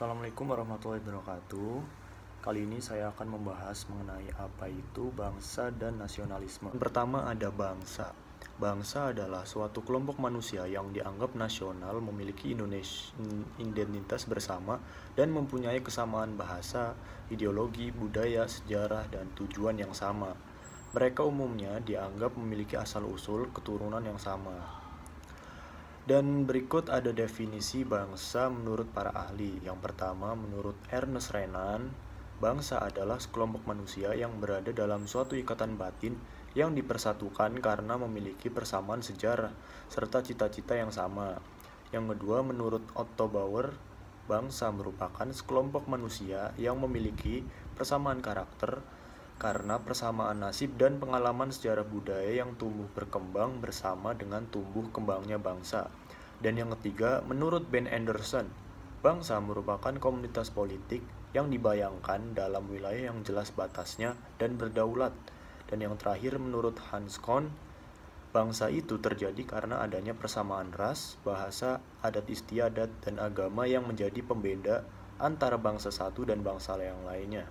Assalamualaikum warahmatullahi wabarakatuh. Kali ini saya akan membahas mengenai apa itu bangsa dan nasionalisme. Pertama ada bangsa. Bangsa adalah suatu kelompok manusia yang dianggap nasional, memiliki identitas bersama, dan mempunyai kesamaan bahasa, ideologi, budaya, sejarah, dan tujuan yang sama. Mereka umumnya dianggap memiliki asal-usul keturunan yang sama. Dan berikut ada definisi bangsa menurut para ahli. Yang pertama, menurut Ernest Renan, bangsa adalah sekelompok manusia yang berada dalam suatu ikatan batin yang dipersatukan karena memiliki persamaan sejarah serta cita-cita yang sama. Yang kedua, menurut Otto Bauer, bangsa merupakan sekelompok manusia yang memiliki persamaan karakter karena persamaan nasib dan pengalaman sejarah budaya yang tumbuh berkembang bersama dengan tumbuh kembangnya bangsa. Dan yang ketiga, menurut Ben Anderson, bangsa merupakan komunitas politik yang dibayangkan dalam wilayah yang jelas batasnya dan berdaulat. Dan yang terakhir, menurut Hans Kohn, bangsa itu terjadi karena adanya persamaan ras, bahasa, adat istiadat, dan agama yang menjadi pembeda antara bangsa satu dan bangsa yang lainnya.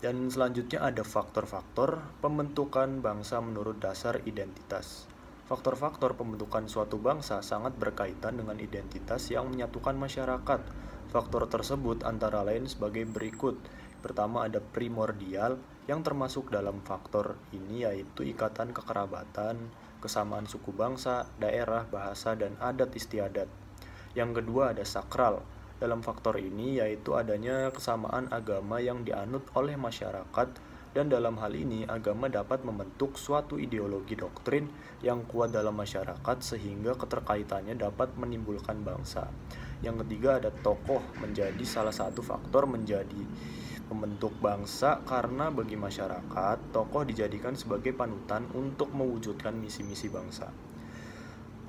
Dan selanjutnya ada faktor-faktor pembentukan bangsa menurut dasar identitas. Faktor-faktor pembentukan suatu bangsa sangat berkaitan dengan identitas yang menyatukan masyarakat. Faktor tersebut antara lain sebagai berikut. Pertama ada primordial yang termasuk dalam faktor ini yaitu ikatan kekerabatan, kesamaan suku bangsa, daerah, bahasa, dan adat istiadat. Yang kedua ada sakral. Dalam faktor ini yaitu adanya kesamaan agama yang dianut oleh masyarakat, dan dalam hal ini agama dapat membentuk suatu ideologi doktrin yang kuat dalam masyarakat sehingga keterkaitannya dapat menimbulkan bangsa. Yang ketiga ada tokoh menjadi salah satu faktor menjadi pembentuk bangsa karena bagi masyarakat tokoh dijadikan sebagai panutan untuk mewujudkan misi-misi bangsa.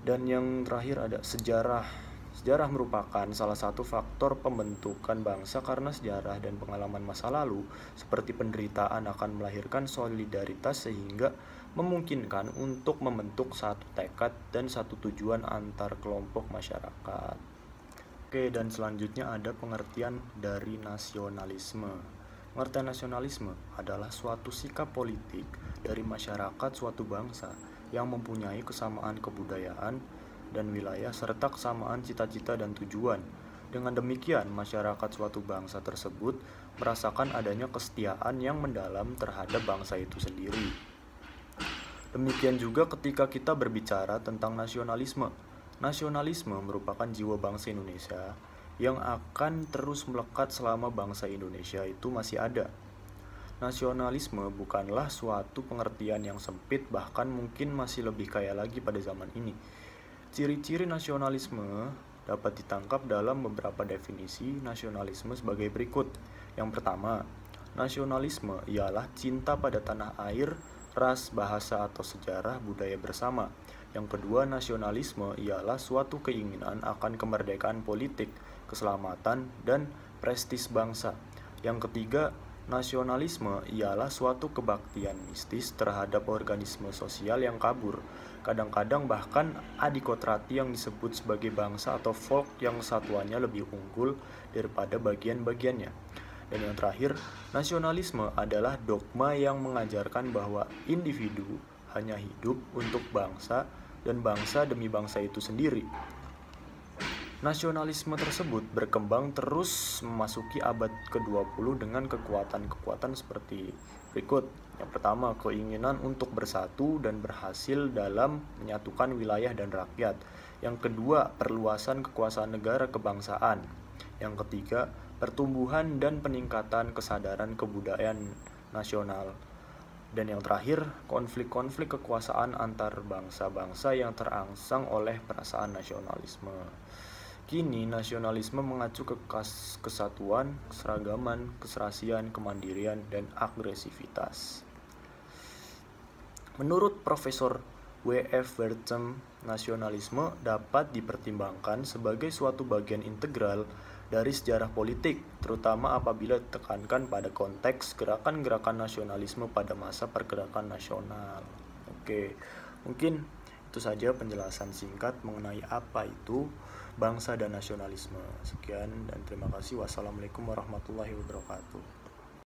Dan yang terakhir ada sejarah. Sejarah merupakan salah satu faktor pembentukan bangsa karena sejarah dan pengalaman masa lalu seperti penderitaan akan melahirkan solidaritas sehingga memungkinkan untuk membentuk satu tekad dan satu tujuan antar kelompok masyarakat. Oke, dan selanjutnya ada pengertian dari nasionalisme. Pengertian nasionalisme adalah suatu sikap politik dari masyarakat suatu bangsa yang mempunyai kesamaan kebudayaan dan wilayah serta kesamaan cita-cita dan tujuan. Dengan demikian, masyarakat suatu bangsa tersebut merasakan adanya kesetiaan yang mendalam terhadap bangsa itu sendiri. Demikian juga ketika kita berbicara tentang nasionalisme. Nasionalisme merupakan jiwa bangsa Indonesia yang akan terus melekat selama bangsa Indonesia itu masih ada. Nasionalisme bukanlah suatu pengertian yang sempit, bahkan mungkin masih lebih kaya lagi pada zaman ini. Ciri-ciri nasionalisme dapat ditangkap dalam beberapa definisi nasionalisme sebagai berikut. Yang pertama, nasionalisme ialah cinta pada tanah air, ras, bahasa, atau sejarah budaya bersama. Yang kedua, nasionalisme ialah suatu keinginan akan kemerdekaan politik, keselamatan, dan prestis bangsa. Yang ketiga, nasionalisme ialah suatu kebaktian mistis terhadap organisme sosial yang kabur. Kadang-kadang bahkan adikotrati yang disebut sebagai bangsa atau folk yang satuannya lebih unggul daripada bagian-bagiannya. Dan yang terakhir, nasionalisme adalah dogma yang mengajarkan bahwa individu hanya hidup untuk bangsa dan bangsa demi bangsa itu sendiri. Nasionalisme tersebut berkembang terus memasuki abad ke-20 dengan kekuatan-kekuatan seperti berikut. Yang pertama, keinginan untuk bersatu dan berhasil dalam menyatukan wilayah dan rakyat. Yang kedua, perluasan kekuasaan negara kebangsaan. Yang ketiga, pertumbuhan dan peningkatan kesadaran kebudayaan nasional. Dan yang terakhir, konflik-konflik kekuasaan antar bangsa-bangsa yang terangsang oleh perasaan nasionalisme. Kini, nasionalisme mengacu ke kesatuan, keseragaman, keserasian, kemandirian, dan agresivitas. Menurut Profesor W.F. Wertham, nasionalisme dapat dipertimbangkan sebagai suatu bagian integral dari sejarah politik, terutama apabila ditekankan pada konteks gerakan-gerakan nasionalisme pada masa pergerakan nasional. Oke, mungkin itu saja penjelasan singkat mengenai apa itu bangsa dan nasionalisme. Sekian dan terima kasih. Wassalamualaikum warahmatullahi wabarakatuh.